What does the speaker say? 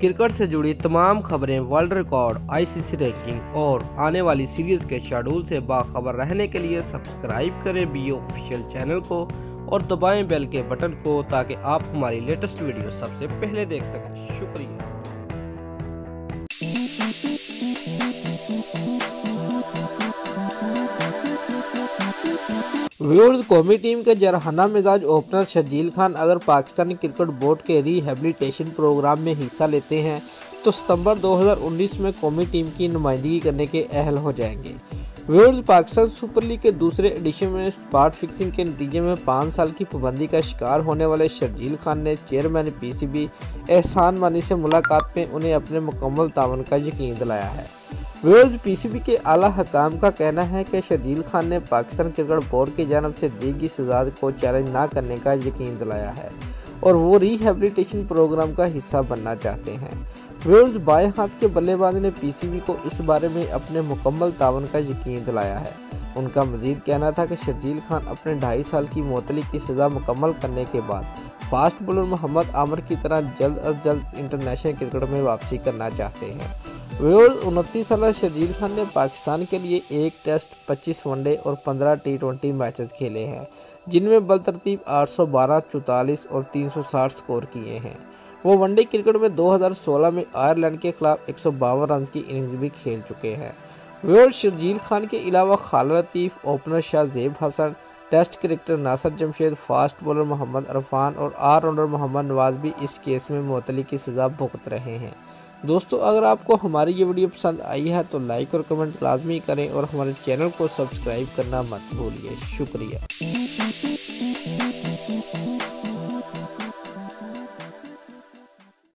Cricket से जुड़ी तमाम खबरें, वर्ल्ड रिकॉर्ड, आईसीसी रैंकिंग और आने वाली सीरीज के शेड्यूल से बाखबर रहने के लिए सब्सक्राइब करें बी ऑफिशियल चैनल को और दबाएं बेल के बटन को ताकि आप हमारी लेटेस्ट वीडियो सबसे पहले देख सकें। शुक्रिया। व्यूअर्स, कौमी टीम के जरहाना मिजाज ओपनर शर्जील खान अगर पाकिस्तानी क्रिकेट बोर्ड के रिहेबिलिटेशन प्रोग्राम में हिस्सा लेते हैं तो सितंबर 2019 में कौमी टीम की नुमाइंदगी करने के अहल हो जाएंगे। व्यूअर्स, पाकिस्तान सुपर लीग के दूसरे एडिशन में स्पॉट फिक्सिंग के नतीजे में 5 साल की पाबंदी का शिकार होने वाले शर्जील खान ने चेयरमैन पीसीबी एहसान मानी से मुलाकात में उन्हें अपने मुकम्मल तावन का यकीन दिलाया है। व्यूअर्स, पीसीबी के आला हकाम का कहना है कि शर्जील खान ने पाकिस्तान क्रिकेट बोर्ड की जानब से दी गई सजा को चैलेंज न करने का यकीन दिलाया है और वो रिहेबिलिटेशन प्रोग्राम का हिस्सा बनना चाहते हैं। व्यूअर्स, बाएं हाथ के बल्लेबाज ने पीसीबी को इस बारे में अपने मुकम्मल तावन का यकीन दिलाया है। उनका मजीद कहना था कि शर्जील खान अपने 2.5 साल की मुअत्तली की सज़ा मुकम्मल करने के बाद फास्ट बॉलर मोहम्मद आमिर की तरह जल्द अज जल्द इंटरनेशनल क्रिकेट में वापसी करना चाहते हैं। व्यूअर्स, 29 साल शर्जील खान ने पाकिस्तान के लिए 1 टेस्ट, 25 वनडे और 15 T20 मैचेस खेले हैं, जिनमें बलतरतीब 812, 44 और 360 स्कोर किए हैं। वो वनडे क्रिकेट में 2016 में आयरलैंड के खिलाफ 152 रन की इनिंग्स भी खेल चुके हैं। व्यूअर्स, शर्जील खान के अलावा Khalid Latif, opener Shahzeb Hasan, test cricketer Nasir Jamshed, fast bowler Mohammad Irfan और ऑलराउंडर मोहम्मद नवाज भी इस केस में मुअत्तली की सज़ा भुगत रहे हैं। दोस्तों, अगर आपको हमारी ये वीडियो पसंद आई है तो लाइक और कमेंट लाजमी करें और हमारे चैनल को सब्सक्राइब करना मत भूलिए। शुक्रिया।